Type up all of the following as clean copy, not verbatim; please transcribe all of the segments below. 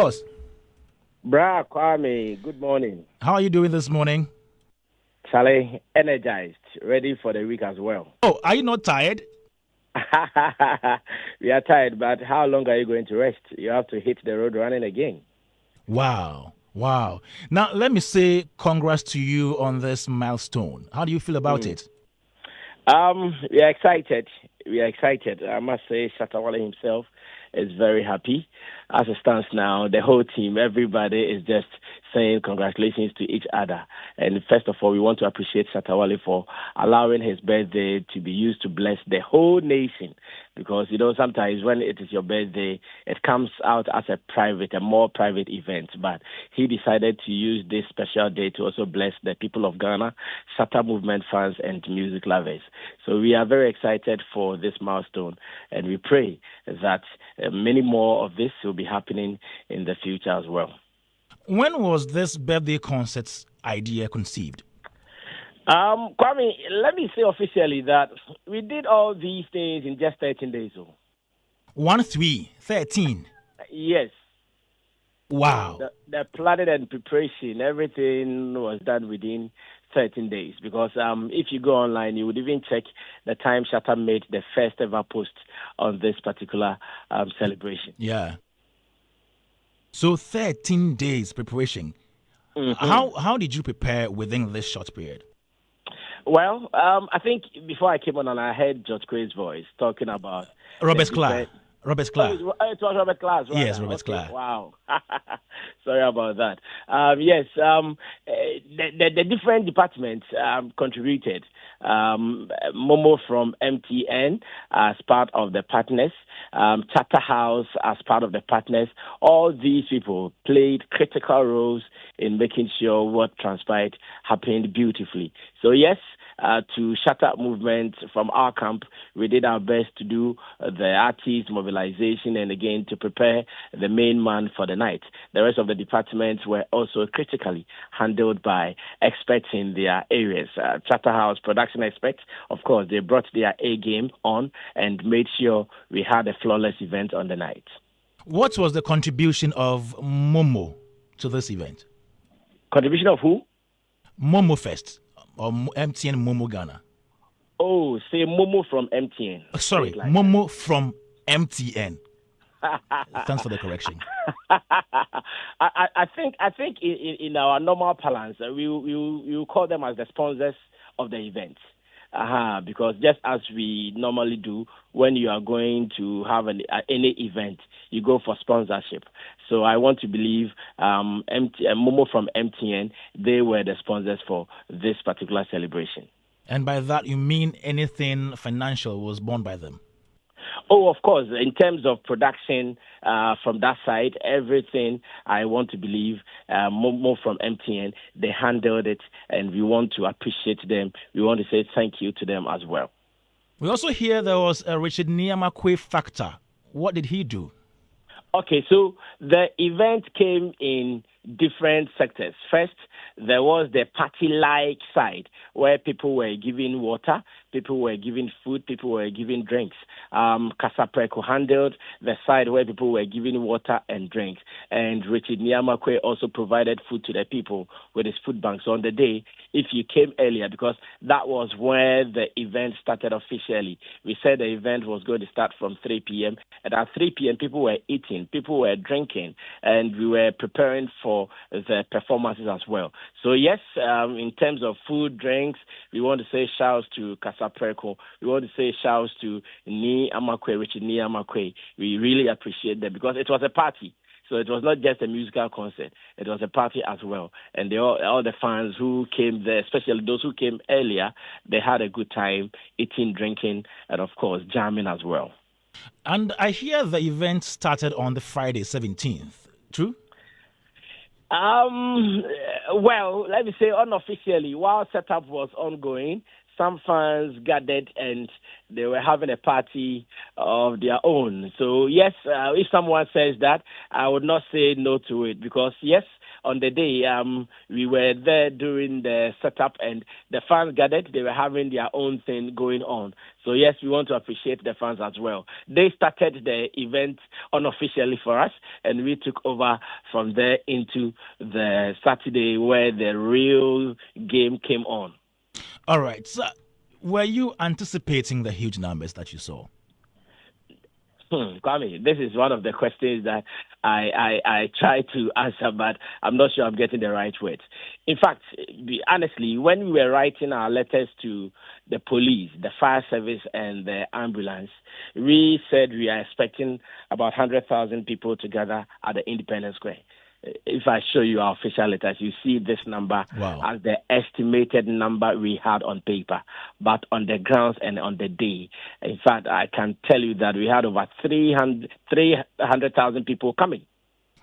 Boss, Bra Kwame, good morning. how are you doing this morning? Charlie, energized, ready for the week as well. Oh, are you not tired? We are tired, but how long are you going to rest? You have to hit the road running again. Wow. Wow. Now, let me say congrats to you on this milestone. How do you feel about Mm. it? We are excited. We are excited. I must say, Shattafest himself is very happy. As it stands now, the whole team, everybody is just saying congratulations to each other. And first of all, we want to appreciate Shattafest for allowing his birthday to be used to bless the whole nation. Because, sometimes when it is your birthday, it comes out as a more private event. But he decided to use this special day to also bless the people of Ghana, Shatta movement fans, and music lovers. So we are very excited for this milestone, and we pray that many more of this will be happening in the future as well. When was this birthday concert's idea conceived? Kwame, let me say officially that we did all these things in just 13 days. 1, 3, 13. Yes. Wow. The planning and preparation, everything was done within 13 days. Because if you go online, you would even check the time Shatta made the first ever post on this particular celebration. Yeah. So 13 days preparation. Mm-hmm. How did you prepare within this short period? Well, I think before I came on, I heard George Quay's voice talking about Robert Clark. Robert Clark. Oh, it was Robert Clark, right? Yes, Robert Clark. Wow. Sorry about that. Yes, the different departments contributed. Momo from MTN as part of the partners, Charterhouse as part of the partners. All these people played critical roles in making sure what transpired happened beautifully. So yes, to shut up movement from our camp, we did our best to do the artist mobilization and again to prepare the main man for the night. The rest of the departments were also critically handled by experts in their areas. Charterhouse production experts, of course, they brought their A game on and made sure we had a flawless event on the night. What was the contribution of Momo to this event? Contribution of who? Momo Fest or MTN Momo Ghana. Oh, say Momo from MTN. Sorry, like Momo from MTN. Thanks for the correction. I think in our normal parlance, we will call them as the sponsors of the event. Because just as we normally do when you are going to have any event, you go for sponsorship. So I want to believe Momo from MTN, they were the sponsors for this particular celebration. And by that, you mean anything financial was borne by them? Oh, of course. In terms of production from that side, everything I want to believe more from MTN, they handled it, and we want to appreciate them. We want to say thank you to them as well. We also hear there was a Richard Niamakwe factor. What did he do? Okay, so the event came in different sectors. First, there was the party-like side where people were giving water, people were giving food, people were giving drinks. Kasapreko handled the side where people were giving water and drinks. And Richard Niamakwe also provided food to the people with his food bank. So on the day, if you came earlier, because that was where the event started officially. We said the event was going to start from 3 p.m. And at 3 p.m., people were eating, people were drinking, and we were preparing for the performances as well. So yes, in terms of food, drinks, we want to say shouts to Kasapreko. We want to say shouts to Richard Niamakwe. We really appreciate that because it was a party. So it was not just a musical concert. It was a party as well. And all the fans who came there, especially those who came earlier, they had a good time eating, drinking, and of course, jamming as well. And I hear the event started on the Friday 17th. True? Well, let me say unofficially, while setup was ongoing, some fans gathered and they were having a party of their own. So yes, if someone says that, I would not say no to it because yes, on the day, we were there during the setup, and the fans gathered. They were having their own thing going on. So yes, we want to appreciate the fans as well. They started the event unofficially for us, and we took over from there into the Saturday where the real game came on. All right. So, were you anticipating the huge numbers that you saw? Kwame, this is one of the questions that I try to answer, but I'm not sure I'm getting the right words. In fact, honestly, when we were writing our letters to the police, the fire service, and the ambulance, we said we are expecting about 100,000 people to gather at the Independence Square. If I show you our official letters, you see this number as the estimated number we had on paper. But on the grounds and on the day, in fact, I can tell you that we had over 300,000 people coming.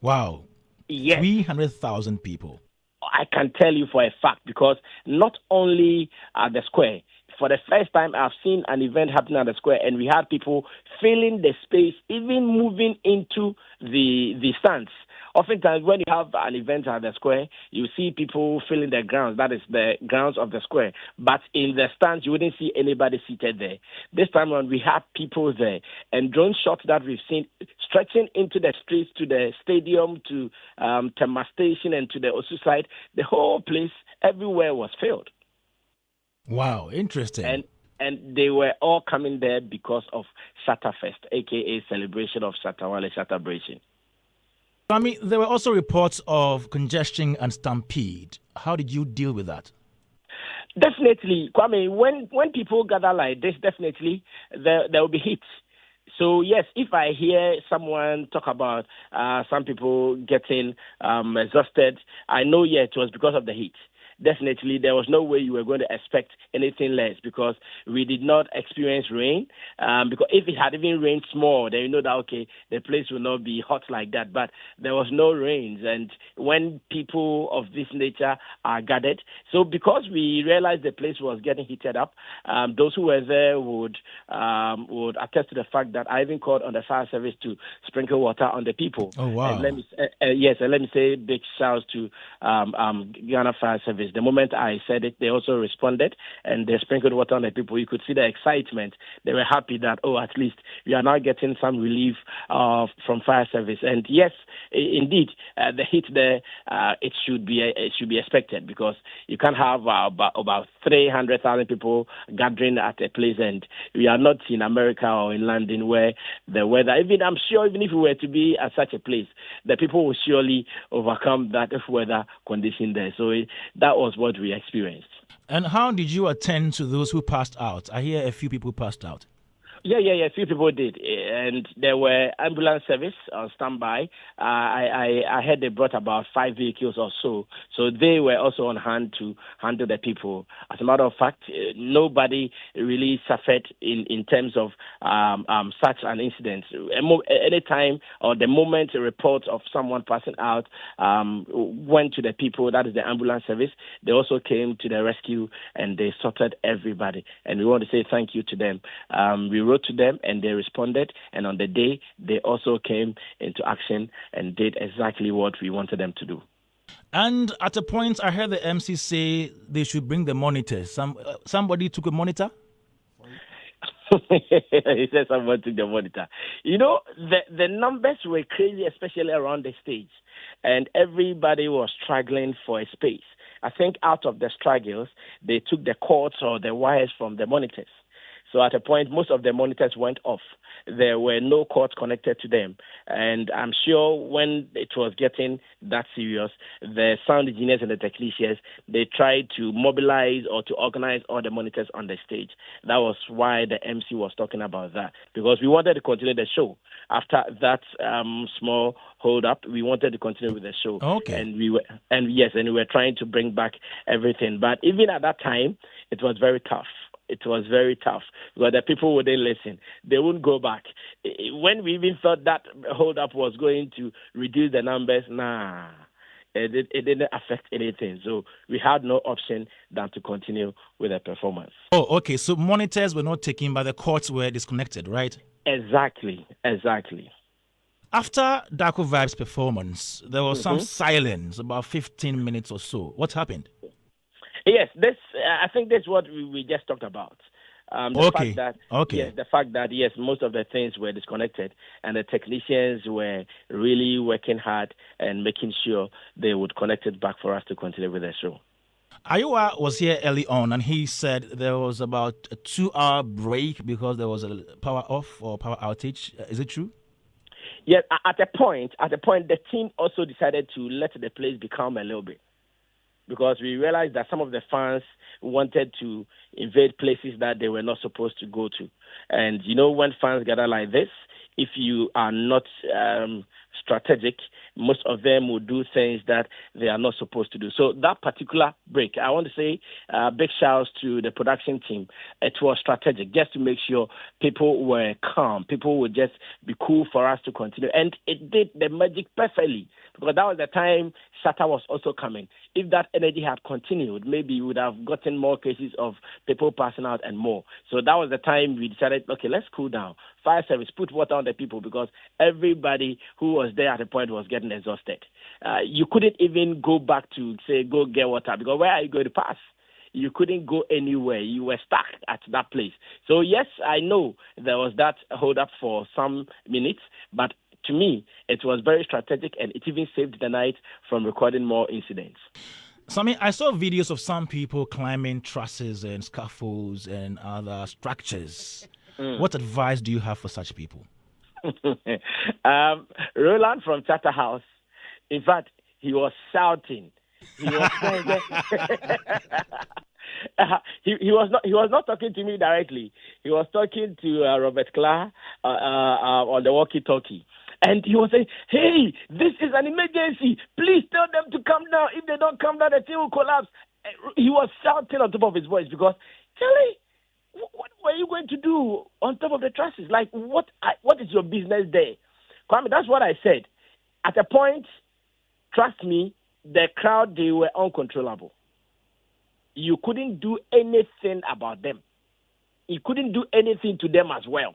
Wow. Yes. 300,000 people. I can tell you for a fact, because not only at the square, for the first time I've seen an event happening at the square, and we had people filling the space, even moving into the stands. Oftentimes, when you have an event at the square, you see people filling the grounds. That is the grounds of the square. But in the stands, you wouldn't see anybody seated there. This time around, we had people there. And drone shots that we've seen stretching into the streets, to the stadium, to Tema Station, and to the Osu side, the whole place, everywhere was filled. Wow, interesting. And they were all coming there because of Shattafest, a.k.a. celebration of Shattawale Shattabration. I mean, there were also reports of congestion and stampede. How did you deal with that? Definitely, Kwame, when people gather like this, definitely there will be heat. So, yes, if I hear someone talk about some people getting exhausted, I know, it was because of the heat. Definitely, there was no way you were going to expect anything less, because we did not experience rain. Because if it had even rained small, then you know that, okay, the place will not be hot like that. But there was no rains. And when people of this nature are gathered, so because we realized the place was getting heated up, those who were there would attest to the fact that I even called on the fire service to sprinkle water on the people. Oh, wow. And let me say big shouts to Ghana Fire Service. The moment I said it, they also responded, and they sprinkled water on the people. You could see the excitement. They were happy that, at least we are now getting some relief from fire service. And yes, indeed, the heat there, it should be expected, because you can't have about 300,000 people gathering at a place, and we are not in America or in London where the weather, I'm sure even if we were to be at such a place, the people will surely overcome that weather condition there. So that was what we experienced. And how did you attend to those who passed out? I hear a few people passed out. Yeah. A few people did, and there were ambulance service on standby. I heard they brought about 5 vehicles or so they were also on hand to handle the people. As a matter of fact, nobody really suffered in terms of such an incident. Any time or the moment a report of someone passing out went to the people, that is the ambulance service, they also came to the rescue and they sorted everybody. And we want to say thank you to them. We wrote to them and they responded, and on the day they also came into action and did exactly what we wanted them to do. And at a point I heard the MC say they should bring the monitors. Somebody took a monitor? He said someone took the monitor. The numbers were crazy, especially around the stage, and everybody was struggling for a space. I think out of the struggles, they took the cords or the wires from the monitors. So at a point, most of the monitors went off. There were no cords connected to them. And I'm sure when it was getting that serious, the sound engineers and the technicians, they tried to mobilize or to organize all the monitors on the stage. That was why the MC was talking about that, because we wanted to continue the show. After that small hold up, we wanted to continue with the show. Okay. And we were trying to bring back everything. But even at that time, it was very tough. It was very tough because the people wouldn't listen. They wouldn't go back. When we even thought that hold-up was going to reduce the numbers, it didn't affect anything. So we had no option than to continue with the performance. Oh, okay. So monitors were not taken, but the cords were disconnected, right? Exactly. After Darko Vibe's performance, there was some silence, about 15 minutes or so. What happened? Yes, this I think that's what we just talked about. The fact that most of the things were disconnected, and the technicians were really working hard and making sure they would connect it back for us to continue with the show. Ayua was here early on, and he said there was about a 2-hour break because there was a power off or power outage. Is it true? Yeah, at a point, the team also decided to let the place be calm a little bit, because we realized that some of the fans wanted to invade places that they were not supposed to go to. And, when fans gather like this, if you are not strategic, most of them will do things that they are not supposed to do. So that particular break, I want to say big shouts to the production team. It was strategic, just to make sure people were calm. People would just be cool for us to continue. And it did the magic perfectly, because that was the time Shatta was also coming. If that energy had continued, maybe we would have gotten more cases of people passing out and more. So that was the time we decided, okay, let's cool down. Fire service, put water on the people, because everybody who was there at the point was getting exhausted. You couldn't even go back to, say, go get water, because where are you going to pass? You couldn't go anywhere. You were stuck at that place. So, yes, I know there was that hold up for some minutes, but to me, it was very strategic, and it even saved the night from recording more incidents. Sammy, I saw videos of some people climbing trusses and scaffolds and other structures. What advice do you have for such people? Roland from Shattafest, in fact, he was shouting. He was he was not talking to me directly. He was talking to Robert Clark on the walkie-talkie. And he was saying, hey, this is an emergency. Please tell them to come down. If they don't come down, the thing will collapse. He was shouting on top of his voice, because, Charlie, what were you going to do on top of the trusses? Like, what is your business there? Kwame, that's what I said. At a point, trust me, the crowd, they were uncontrollable. You couldn't do anything about them. You couldn't do anything to them as well.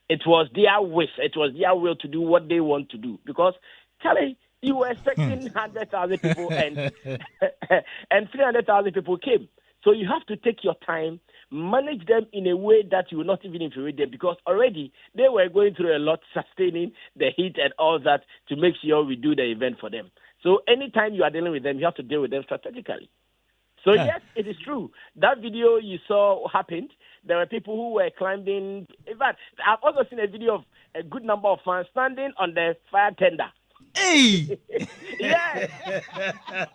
It was their wish. It was their will to do what they want to do. Because, Charlie, you were expecting 100,000 people and 300,000 people came. So you have to take your time, manage them in a way that you will not even infuriate them, because already they were going through a lot, sustaining the heat and all that, to make sure we do the event for them. So anytime you are dealing with them, you have to deal with them strategically. So yes, it is true. That video you saw happened. There were people who were climbing. In fact, I've also seen a video of a good number of fans standing on the fire tender. Hey! Yes.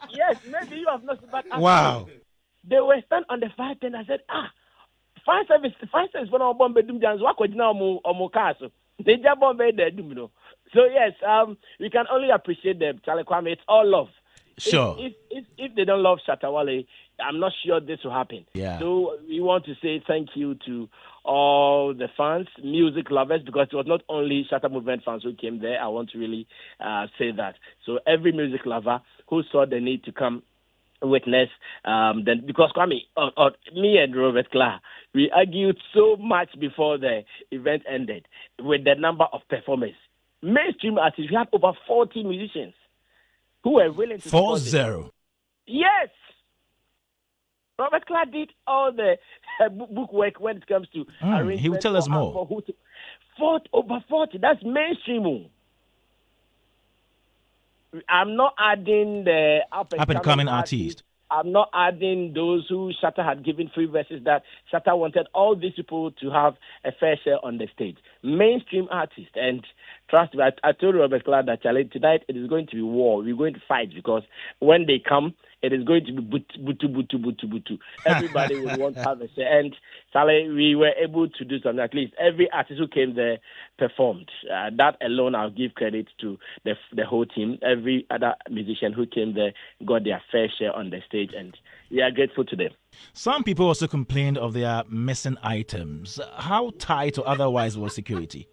Yes, maybe you have not seen that. Wow. They were standing on the fire tent. I said, fire service when I'm bomb bedum jans wako jina omo kaso. They just bomb bedum. So yes, we can only appreciate them. Charlie Kwame, it's all love. Sure. If they don't love Shatta, I'm not sure this will happen. Yeah. So we want to say thank you to all the fans, music lovers, because it was not only Shatta Movement fans who came there. I want to really say that. So every music lover who saw the need to come witness, then, because Kwame, me and Robert Clark, we argued so much before the event ended with the number of performers. Mainstream artists, we had over 40 musicians who were willing to 4-0. Yes. Robert Clark did all the book work when it comes to arrangement. He will tell us more. Over 40. That's mainstream. I'm not adding the up and coming artists. I'm not adding those who Shatta had given free verses that Shatta wanted all these people to have a fair share on the stage. Mainstream artists. And trust me, I told Robert Clark that tonight it is going to be war. We're going to fight, because when they come, it is going to be butu. Everybody will want to have a say. And Charlie, we were able to do something. At least every artist who came there performed. That alone, I'll give credit to the whole team. Every other musician who came there got their fair share on the stage, and we are grateful to them. Some people also complained of their missing items. How tight or otherwise was security?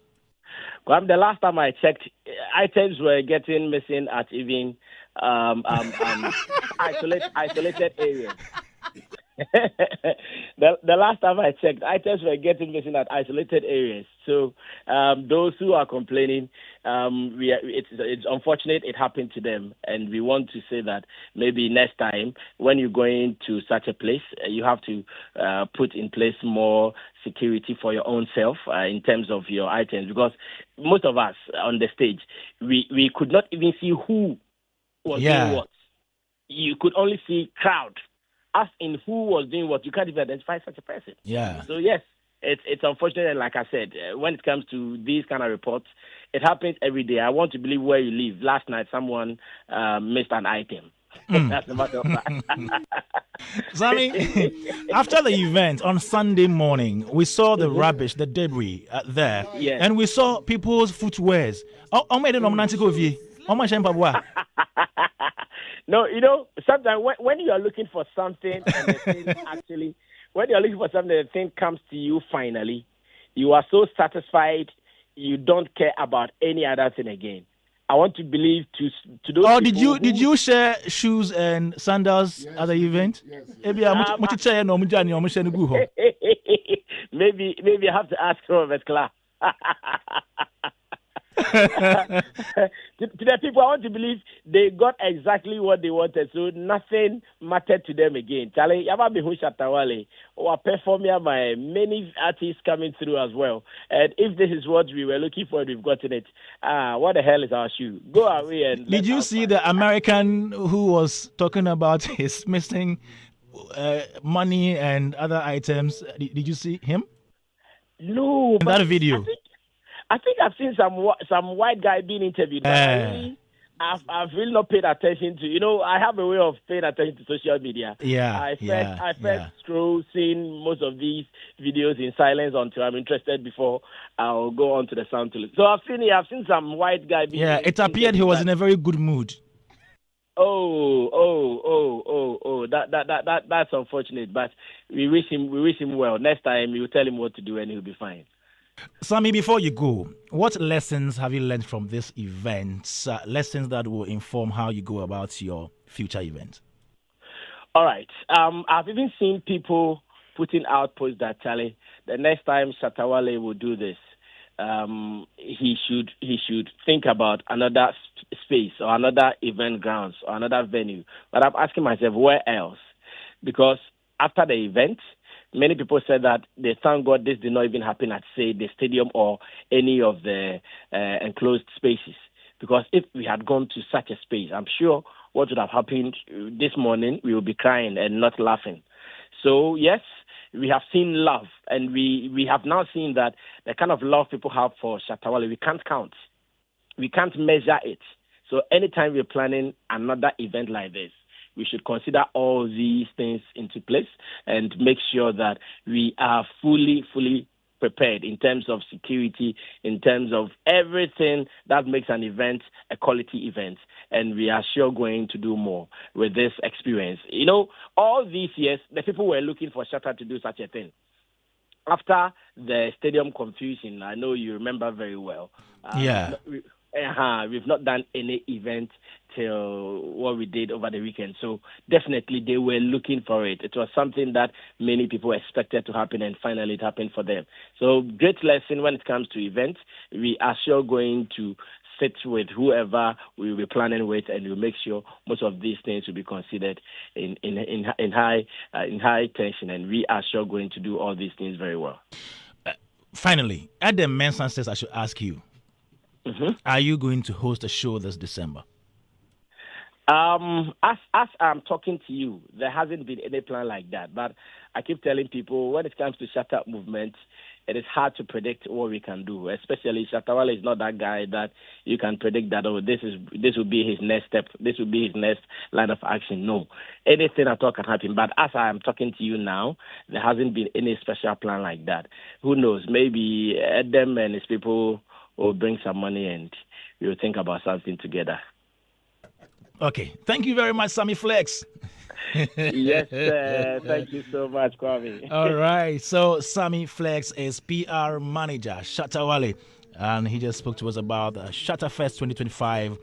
Well, the last time I checked, items were getting missing at even isolated areas. The last time I checked, items were getting missing at isolated areas. So those who are complaining, it's unfortunate it happened to them, and we want to say that maybe next time when you're going to such a place, you have to put in place more security for your own self in terms of your items, because most of us on the stage, we could not even see who was doing what. You could only see crowd. As in who was doing what, you can't even identify such a person. Yeah. So yes, it's unfortunate, and like I said, when it comes to these kind of reports, it happens every day. I want to believe where you live. Last night, someone missed an item. That's the matter of fact. Sammy, after the event on Sunday morning, we saw the rubbish, the debris there, and we saw people's footwears. No, sometimes when you are looking for something and the thing actually, when you're looking for something, the thing comes to you finally, you are so satisfied, you don't care about any other thing again. I want to believe to those. Oh, did you share shoes and sandals at the event? Yes. Maybe I have to ask Robert Clark. To the people, I want to believe they got exactly what they wanted, so nothing mattered to them again. Charlie, Yaba Behu Shattawale, or performing by many artists coming through as well. And if this is what we were looking for, we've gotten it. What the hell is our shoe? Go away and. Did you see the American who was talking about his missing money and other items? Did you see him? No. In that video. I think I've seen some white guy being interviewed. But I've really not paid attention to. I have a way of paying attention to social media. I first scroll, seeing most of these videos in silence until I'm interested before I'll go on to the sound to listen. So I've seen some white guy being. Yeah, it appeared he was in a very good mood. That's unfortunate. But we wish him well. Next time we'll tell him what to do and he'll be fine. Sammy, before you go, what lessons have you learned from this event? Lessons that will inform how you go about your future event. All right. I've even seen people putting out posts that Charlie, the next time Shattawale will do this, he should think about another space or another event grounds or another venue. But I'm asking myself, where else? Because after the event, many people said that they thank God this did not even happen at, say, the stadium or any of the enclosed spaces. Because if we had gone to such a space, I'm sure what would have happened this morning, we would be crying and not laughing. So, yes, we have seen love, and we have now seen that the kind of love people have for Shattawale, we can't count. We can't measure it. So anytime we're planning another event like this, we should consider all these things into place and make sure that we are fully prepared in terms of security, in terms of everything that makes an event a quality event. And we are sure going to do more with this experience. All these years, the people were looking for Shatta to do such a thing. After the stadium confusion, I know you remember very well. We've not done any event till what we did over the weekend. So definitely they were looking for it. It was something that many people expected to happen, and finally it happened for them. So great lesson when it comes to events. We are sure going to sit with whoever we will be planning with, and we'll make sure most of these things will be considered in high tension, and we are sure going to do all these things very well. Finally, at the men's says I should ask you, are you going to host a show this December? As I'm talking to you, there hasn't been any plan like that. But I keep telling people, when it comes to Shut Up movement, it is hard to predict what we can do. Especially Shattawale is not that guy that you can predict that, this will be his next step, this will be his next line of action. No, anything at all can happen. But as I am talking to you now, there hasn't been any special plan like that. Who knows? Maybe Adam and his people will bring some money and we'll think about something together. Okay. Thank you very much, Sammy Flex. Yes, sir. Thank you so much, Kwame. All right. So Sammy Flex is PR manager, Shattawale, and he just spoke to us about Shattafest 2025.